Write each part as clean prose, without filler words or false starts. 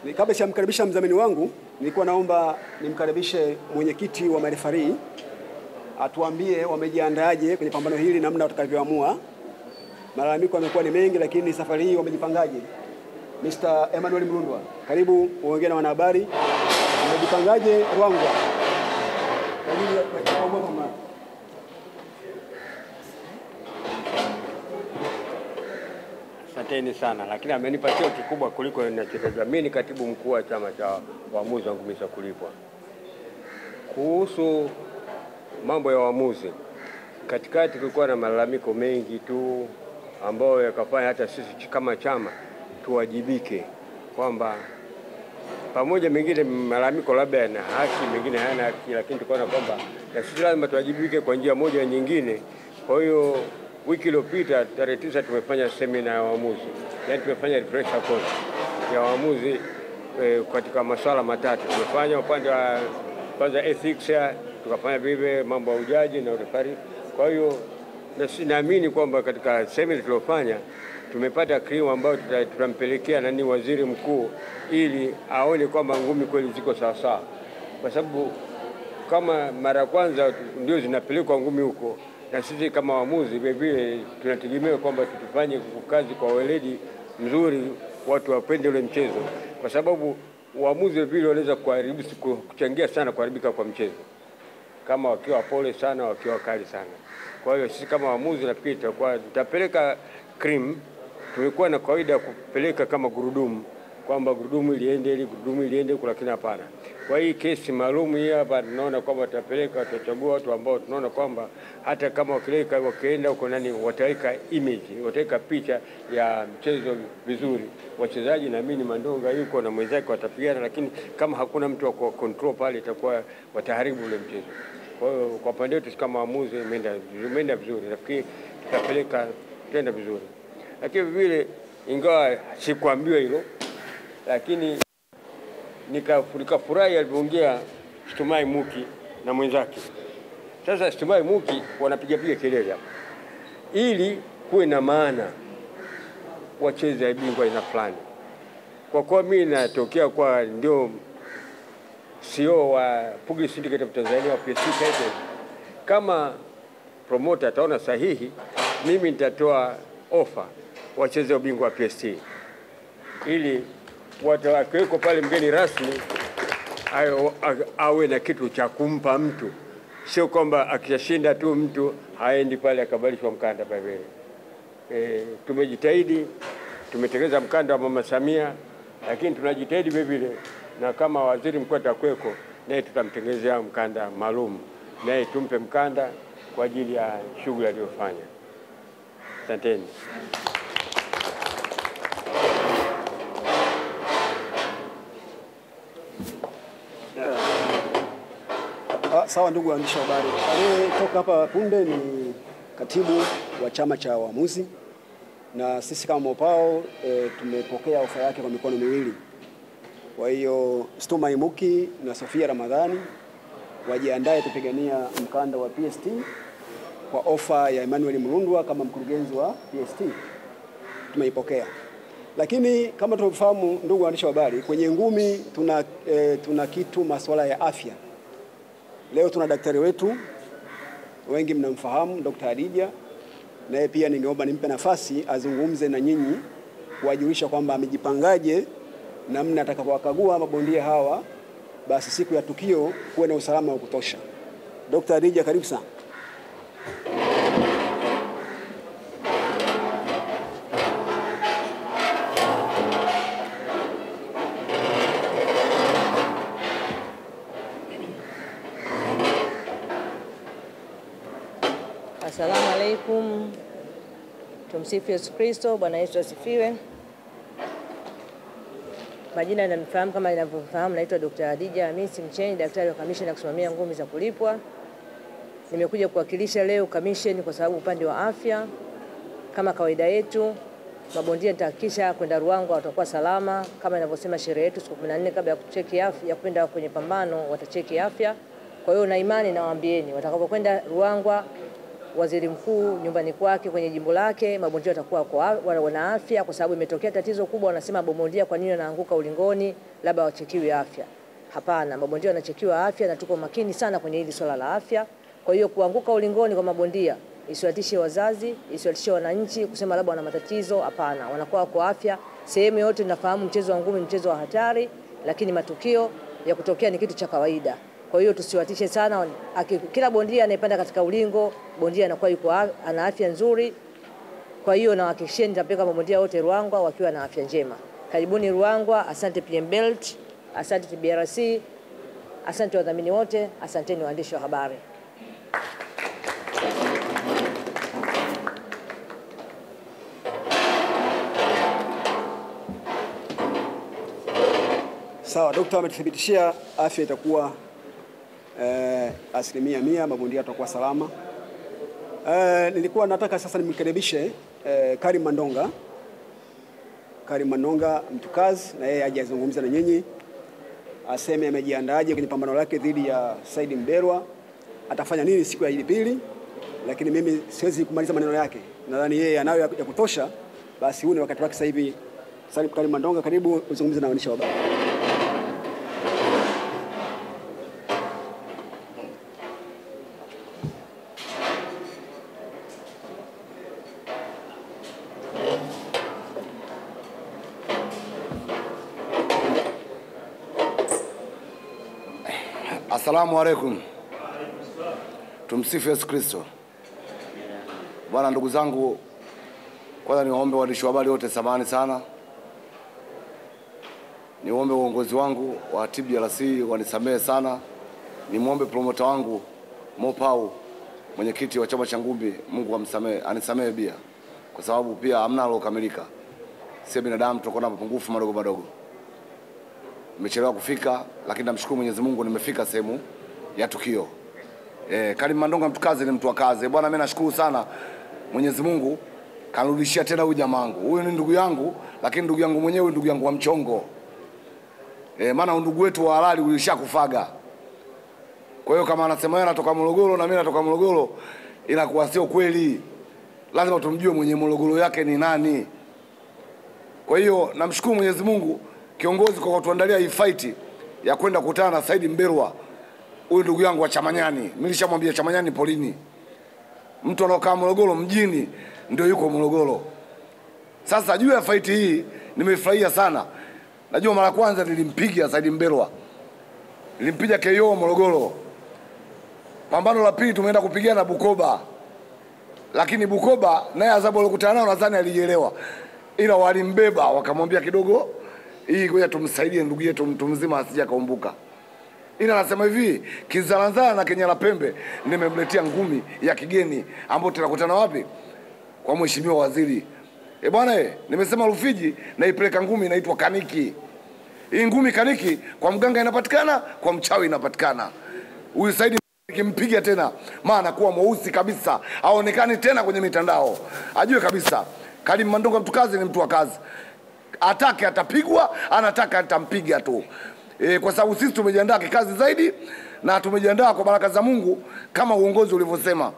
Kabla sijamkaribisha mdhamini wangu, nilikuwa naomba nimkaribishe mwenyekiti wa marefari atuambie wamejiandaaje kwenye pambano hili, namna watakavyoamua. Malalamiko yamekuwa ni mengi, lakini safari hii wamejipangaje? Mr. Emmanuel Mlundwa, karibu uongee na wanahabari. Wamejipangaje Ruangwa? Asanteni sana, lakini amenipa cheo kikubwa kuliko ninachotaka. Mimi ni katibu mkuu wa chama cha waamuzi wa ngumi za kulipwa. Kuhusu mambo ya waamuzi, katikati kulikuwa na malalamiko mengi tu ambayo yakafanya hata sisi kama chama tuwajibike, kwamba pamoja mengine malalamiko labda yana haki, mengine hayana haki, lakini tukaona kwamba na sisi lazima tuwajibike kwa njia moja nyingine. Kwa hiyo wiki iliyopita tarehe 9 tumefanya semina ya waamuzi, yaani tumefanya refresher course ya waamuzi katika masuala matatu. Tumefanya upande wa kwanza ethics, tukafanya vile mambo ya ujaji na referee. Kwa hiyo naamini kwamba katika semina tuliyofanya tumepata cream ambayo tutampelekea nani waziri mkuu, ili aone kwamba ngumi kweli ziko sawa sawa, kwa sababu kama mara kwanza ndio zinapelekwa ngumi huko, na sisi kama waamuzi vile tunategemea kwamba tutufanye kazi kwa weledi mzuri, watu wapende ule mchezo, kwa sababu waamuzi vile wanaweza kuchangia sana kuharibika kwa mchezo, kama wakiwa pole sana, wakiwa kali sana. Kwa hiyo sisi kama waamuzi nafikiri tutapeleka cream. Tulikuwa na kawaida kupeleka kama gurudumu, kwamba gurudumu iliende lakini hapana. Kwa hii kesi maalum hii hapa tunaona kwamba tutachagua watu ambao tunaona kwamba hata kama wakienda huko nani wataweka image, wataweka picha ya mchezo vizuri. Wachezaji naamini Mandonga yuko na mwenzake watapigana, lakini kama hakuna mtu wa control pale itakuwa wataharibu ule mchezo. Kwa hiyo kwa pande yetu kama waamuzi imeenda vizuri. Nafikiri tutapeleka tenda vizuri. Lakini vile ingawa sikuambiwa hilo, lakini nikafurahi alipoongea Stumai Muki na mwenzake. Sasa Stumai Muki wanapiga kelele hapa ili kuwe na maana wacheze bingwa ina fulani. Kwa kuwa mimi natokea kwa ndio CEO wa Pugi Syndicate of Tanzania wa PST Titles, kama promoter ataona sahihi, mimi nitatoa offer wacheze ubingwa wa PST, ili watakiweko pale mgeni rasmi awe na kitu cha kumpa mtu, sio kwamba akishinda tu mtu haendi pale akabalishwa mkanda pale. Tumejitahidi, tumetengeneza mkanda wa Mama Samia, lakini tunajitahidi vile na kama waziri mkuu atakweko, naye tutamtengenezea mkanda maalum, naye tumpe mkanda kwa ajili ya shughuli aliyofanya. Asanteni. Sawa ndugu waandishi wa habari. Aliyetoka hapa punde ni katibu wa chama cha waamuzi, na sisi kama Mopao tumepokea ofa yake kwa mikono miwili. Kwa hiyo Stumai Muki na Sofia Ramadhani wajiandae kupigania mkanda wa PST kwa ofa ya Emmanuel Mlundwa kama mkurugenzi wa PST. Tumeipokea. Lakini kama tunavyofahamu ndugu waandishi wa habari, kwenye ngumi tuna kitu masuala ya afya. Leo tuna daktari wetu, wengi mnamfahamu, Dr. Adija, naye pia ningeomba nimpe nafasi azungumze na nyinyi kuwajulisha kwamba amejipangaje namna atakapowakagua mabondia hawa, basi siku ya tukio kuwe na usalama wa kutosha. Dr. Adija, karibu sana. Asalamu alaikum. Tumsifu Yesu Kristo. Bwana Yesu asifiwe. Majina yananifahamu kama ninavyofahamu, naitwa Dr. Adija Hamisi Mcheni, daktari wa kamisheni ya kusimamia ngumi za kulipwa. Nimekuja kuwakilisha leo kamisheni kwa sababu upande wa afya kama kawaida yetu mabondia nitahakikisha kwenda Ruangwa watakuwa salama kama inavyosema sheria yetu, siku 14 kabla ya kucheki afya ya kwenda kwenye pambano watacheki afya. Kwa hiyo na imani nawaambieni watakapokwenda Ruangwa waziri mkuu nyumbani kwake kwenye jimbo lake, mabondia watakuwa wana afya, kwa sababu imetokea tatizo kubwa. Wanasema mabondia kwa nini wanaanguka ulingoni, labda wachekiwi afya. Hapana, mabondia wanachekiwa afya na tuko makini sana kwenye hili swala la afya. Kwa hiyo kuanguka ulingoni kwa mabondia isiwatishe wazazi, isiwatishe wananchi kusema labda wana matatizo. Hapana, wanakuwa kwa afya. Sehemu yote tunafahamu mchezo wa ngumi ni mchezo wa hatari, lakini matukio ya kutokea ni kitu cha kawaida. Kwa hiyo tusiwatishe sana. Kila bondia anayepanda katika ulingo, bondia anakuwa yuko ana afya nzuri. Kwa hiyo na hakikisheni nitapeleka mabondia wote Ruangwa wakiwa na afya njema. Karibuni Ruangwa. Asante PM Belt, asante TBRC, asante wadhamini wote, asanteni waandishi wa habari. Sawa, daktari ametuthibitishia afya itakuwa 100%, mabondia watakuwa salama. Nilikuwa nataka sasa nimkaribishe Karim Mandonga. Karim Mandonga mtukazi, na yeye aje azungumza na nyinyi, aseme amejiandaaje kwenye pambano lake dhidi ya Said Mberwa, atafanya nini siku ya Jumapili. Lakini mimi siwezi kumaliza maneno yake, nadhani yeye anayo ya kutosha. Basi huu ni wakati wake sasa hivi. Karim Mandonga, karibu uzungumze na waandishi wa habari. Asalamu alaikum. Tumsifu Yesu Kristo. Bwana, ndugu zangu, kwanza niwaombe waandishi wa habari wote samahani sana. Niombe uongozi wangu wa TBRC wanisamehe sana. Nimuombe promoter wangu Mopau, mwenyekiti wa chama cha ngumi, Mungu amsamehe, anisamehe pia, kwa sababu pia hamna alokamilika. Sisi binadamu tuko na mapungufu madogo madogo. Nimechelewa kufika, lakini namshukuru Mwenyezi Mungu nimefika sehemu ya tukio. Karim Mandonga mtukazi ni mtu wa kazi. Bwana, mimi nashukuru sana Mwenyezi Mungu kanirudishia tena huyu jamaa wangu. Huyu ni ndugu yangu, lakini ndugu yangu mwenyewe ndugu yangu wa mchongo. Maana ndugu wetu wa halali ulishakufaga. Kwa hiyo kama anasema yeye anatoka Morogoro na mimi natoka Morogoro, inakuwa sio kweli. Lazima tumjue mwenye Morogoro yake ni nani. Kwa hiyo namshukuru Mwenyezi Mungu kiongozi kwa kutuandalia hii fight ya kwenda kukutana na Said Mberwa. Huyu ndugu yangu wa Chamanyani. Mimi nilishamwambia Chamanyani polini. Mtu anaokaa Morogoro mjini ndio yuko Morogoro. Sasa juu ya fight hii nimefurahia sana. Najua mara kwanza nilimpiga Said Mberwa, nilimpiga KO Morogoro. Pambano la pili tumeenda kupigana Bukoba. Lakini Bukoba naye adhabu aliyokutana nao nadhani alielewa. Ila walimbeba wakamwambia kidogo, hii ngoja tumsaidie ndugu yetu mtu mzima asije kaumbuka. Ila nasema hivi, Kizalanzala na Kenya la Pembe nimemletea ngumi ya kigeni ambayo tunakutana wapi? Kwa mheshimiwa waziri. Bwana, nimesema Rufiji naipeleka ngumi inaitwa kaniki. Hii ngumi kaniki kwa mganga inapatikana, kwa mchawi inapatikana. Huyu Said kimpiga tena maana kuwa mweusi kabisa, aonekane tena kwenye mitandao. Ajue kabisa Karim Mandonga mtukazi ni mtu wa kazi. Atake atapigwa, anataka atampiga tu. Kwa sababu sisi tumejiandaa kikazi zaidi na tumejiandaa kwa baraka za Mungu kama uongozi ulivyosema.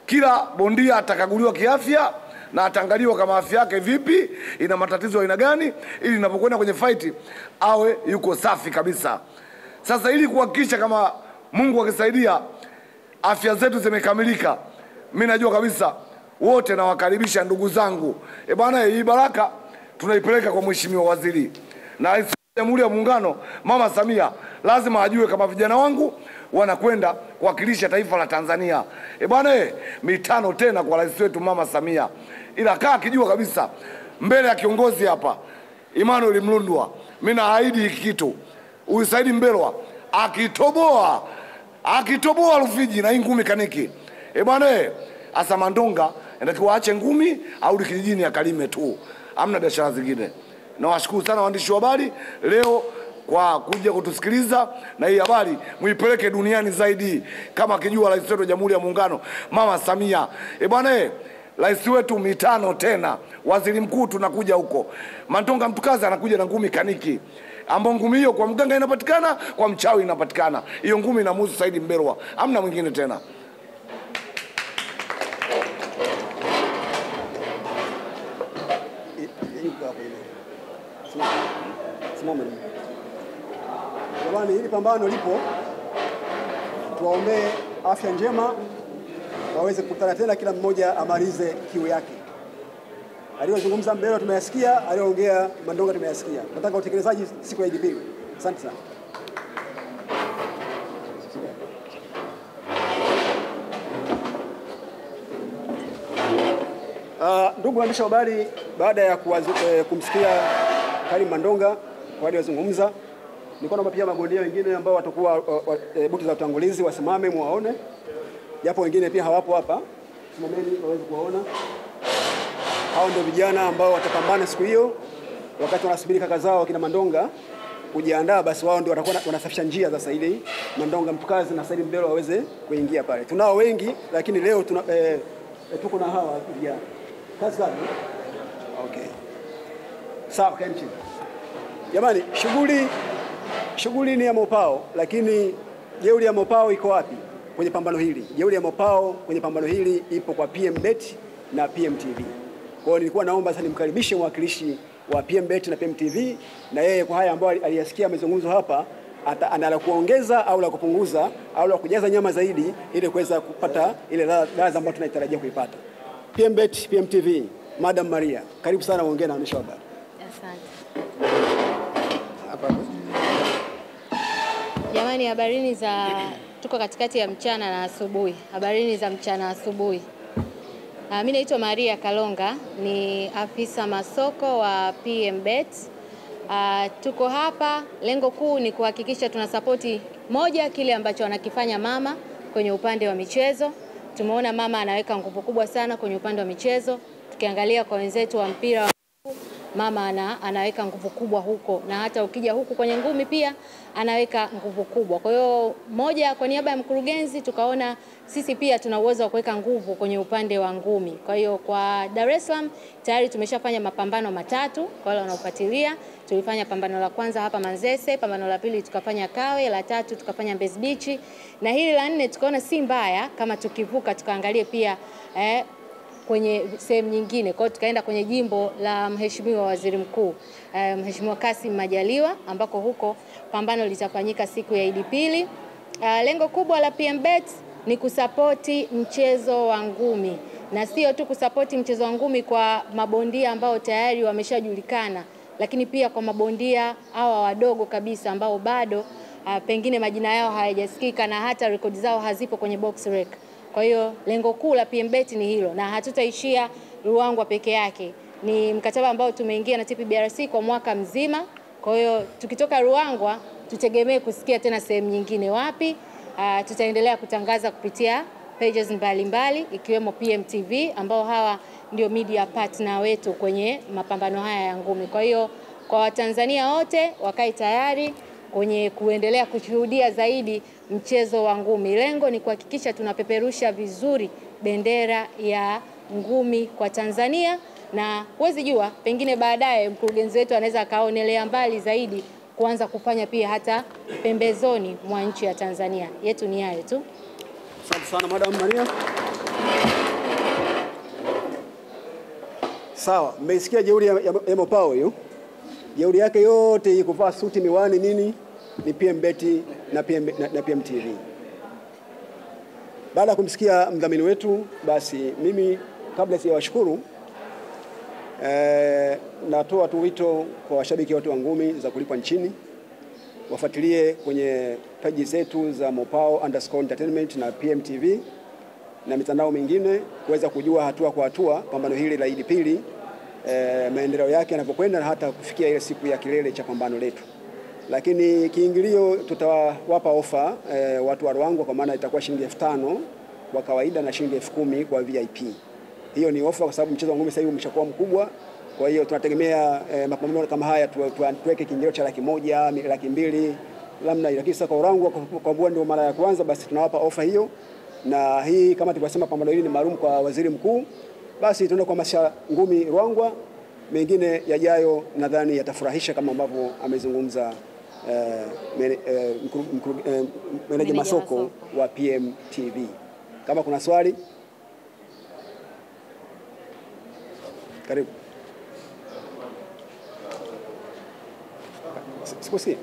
Kila bondia atakaguliwa kiafya na ataangaliwa kama afya yake vipi, ina matatizo aina gani, ili ninapokwenda kwenye fight awe yuko safi kabisa. Sasa ili kuhakikisha kama Mungu akisaidia afya zetu zimekamilika, mimi najua kabisa wote nawakaribisha ndugu zangu. Bwana, hii baraka tunaipeleka kwa mheshimiwa waziri na Rais wa Jamhuri ya Muungano Mama Samia. Lazima ajue kama vijana wangu wanakwenda kuwakilisha taifa la Tanzania. Bwana, mitano tena kwa rais wetu Mama Samia. Ila kaa kijua kabisa mbele ya kiongozi hapa Emmanuel Mlundwa, mimi naahidi hiki kitu. Huyu Said Mberwa akitoboa Rufiji na ngumi kaniki, bwana, asa Mandonga ndio aache ngumi au kijijini akalime tu. Hamna biashara zingine. Nawashukuru sana waandishi wa habari leo kwa kuja kutusikiliza, na hii habari muipeleke duniani zaidi kama kijua rais wetu wa Jamhuri ya Muungano Mama Samia. Bwana, rais wetu mitano tena, waziri mkuu tunakuja huko. Mandonga mtukazi anakuja na ngumi kaniki. Ambapo ngumi hiyo kwa mganga inapatikana, kwa mchawi inapatikana. Hiyo ngumi inamhusu Said Mberwa. Hamna mwingine tena. Simama. Jamani, hili pambano lipo, tuwaombee afya njema, waweze kukutana tena, kila mmoja amalize kiu yake. Aliyozungumza Mbelwa tumeyasikia, aliyoongea Mandonga tumeyasikia. Nataka utekelezaji siku ya Jumapili. Asante sana. Ndugu waandishi wa habari, baada ya kumsikia Karim Mandonga kwa aliyozungumza, nilikuwa naomba pia mabondia wengine ambao watakuwa buti za utangulizi wasimame muwaone. Japo wengine pia hawapo hapa. Simameni waweze kuwaona. Hao ndio vijana ambao watapambana siku hiyo. Wakati wanasubiri kaka zao kina Mandonga kujiandaa, basi wao ndio watakuwa wanasafisha njia sasa ili Mandonga Mtukazi na Salim Mbelwa waweze kuingia pale. Tunao wengi, lakini leo tuko na hawa vijana. Kazi gani? Okay. Sawa, kaeni chini. Jamani, shughuli ni ya Mopao, lakini jeuri ya Mopao iko wapi kwenye pambano hili? Jeuri ya Mopao kwenye pambano hili ipo kwa PMBet na PMTV. Kwa hiyo nilikuwa naomba sasa nimkaribishe mwakilishi wa PMBet na PMTV, na yeye kwa haya ambayo aliyasikia amezungumzwa hapa, anala kuongeza au la kupunguza au la kujaza nyama zaidi ili kuweza kupata ile ladha ambayo tunaitarajia kuipata. PMBet, PMTV, Madam Maria, karibu sana, uongee na waandishi wa habari. Asante. Jamani, habarini za tuko katikati ya mchana na asubuhi. Habarini za mchana asubuhi. Mimi naitwa Maria Kalonga, ni afisa masoko wa PMBet. Tuko hapa, lengo kuu ni kuhakikisha tunasapoti moja kile ambacho anakifanya mama kwenye upande wa michezo. Tumeona mama anaweka nguvu kubwa sana kwenye upande wa michezo. Tukiangalia kwa wenzetu wa mpira wa mama anaweka nguvu kubwa huko, na hata ukija huku kwenye ngumi pia anaweka nguvu kubwa. Kwa hiyo moja, kwa niaba ya mkurugenzi tukaona sisi pia tuna uwezo wa kuweka nguvu kwenye upande wa ngumi. Kwa hiyo kwa Dar es Salaam tayari tumeshafanya mapambano matatu. Kwa wale wanaofuatilia, tulifanya pambano la kwanza hapa Manzese, pambano la pili tukafanya Kawe, la tatu tukafanya Mbezi Beach, na hili la nne tukaona si mbaya kama tukivuka tukaangalie pia kwenye sehemu nyingine. Kwa hiyo tukaenda kwenye jimbo la Mheshimiwa Waziri Mkuu Mheshimiwa Kassim Majaliwa, ambako huko pambano litafanyika siku ya Idipili. Lengo kubwa la PMBet ni kusapoti mchezo wa ngumi, na sio tu kusapoti mchezo wa ngumi kwa mabondia ambao tayari wameshajulikana, lakini pia kwa mabondia hawa wadogo kabisa ambao bado pengine majina yao hayajasikika na hata rekodi zao hazipo kwenye box rec. Kwa hiyo lengo kuu la PMBet ni hilo, na hatutaishia Ruangwa peke yake. Ni mkataba ambao tumeingia na TPBRC kwa mwaka mzima. Kwa hiyo tukitoka Ruangwa tutegemee kusikia tena sehemu nyingine wapi. Tutaendelea kutangaza kupitia pages mbalimbali ikiwemo PMTV ambao hawa ndio media partner wetu kwenye mapambano haya ya ngumi. Kwa hiyo kwa Watanzania wote wakae tayari kwenye kuendelea kushuhudia zaidi mchezo wa ngumi. Lengo ni kuhakikisha tunapeperusha vizuri bendera ya ngumi kwa Tanzania, na huwezi jua pengine baadaye mkurugenzi wetu anaweza akaonelea mbali zaidi kuanza kufanya pia hata pembezoni mwa nchi ya Tanzania. Yetu ni hayo tu. Asante sana Madam Maria. Sawa, mmeisikia jeuri ya Mopao hiyo. Jeuri yake yote hii kuvaa suti, miwani, nini, ni PMBet na PMTV. Baada ya kumsikia mdhamini wetu, basi mimi kabla sijawashukuru natoa tu wito kwa washabiki wote wa ngumi za kulipwa nchini wafuatilie kwenye page zetu za Mopao_entertainment na PMTV na mitandao mingine kuweza kujua hatua kwa hatua pambano hili la Idipili, maendeleo yake yanapokwenda na hata kufikia ile siku ya kilele cha pambano letu. Lakini kiingilio tutawapa ofa watu wa Ruangwa, kwa maana itakuwa shilingi 5,000 kwa kawaida na shilingi 10,000 kwa VIP. Hiyo ni ofa kwa sababu mchezo wa ngumi sasa hivi umeshakuwa mkubwa. Kwa hiyo tunategemea mapambano kama haya tuweke kiingilio cha 100,000, 200,000 namna hiyo. Lakini sasa kwa Ruangwa kwa kuwa ndio mara ya kwanza, basi tunawapa ofa hiyo. Na hii kama tulivyosema, pambano hili ni maalum kwa Waziri Mkuu. Basi tunaenda kuhamasisha ngumi Ruangwa. Mengine yajayo nadhani yatafurahisha kama ambavyo amezungumza meneja masoko wa PMTV. Kama kuna swali, karibu. nakusikia.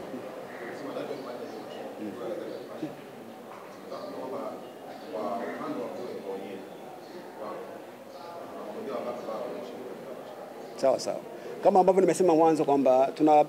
Sawa sawa. Kama ambavyo nimesema mwanzo kwamba tuna